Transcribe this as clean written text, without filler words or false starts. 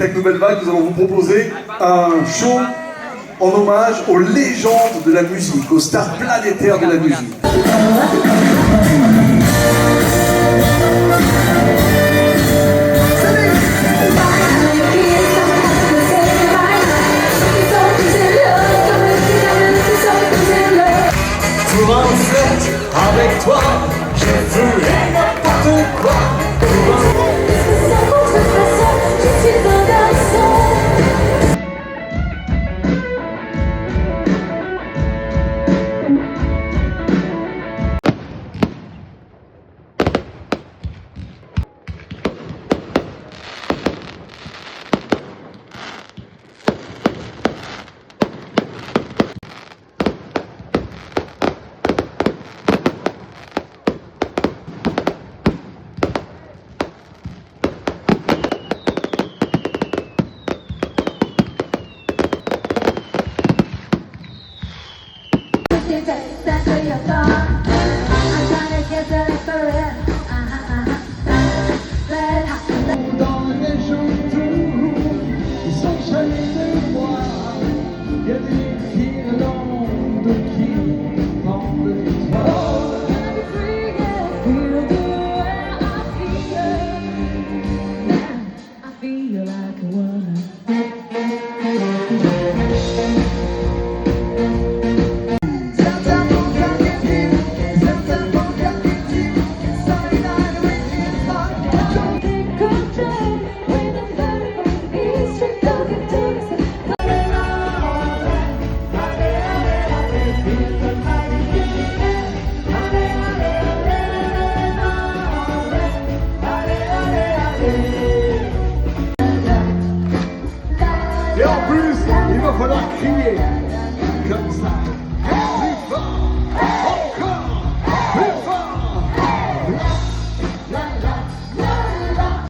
avec Nouvelle Vague, nous allons vous proposer un show en hommage aux légendes de la musique, aux stars planétaires de la musique. Pour un fête avec toi, je ferai n'importe quoi. Et en plus, il va falloir crier comme ça.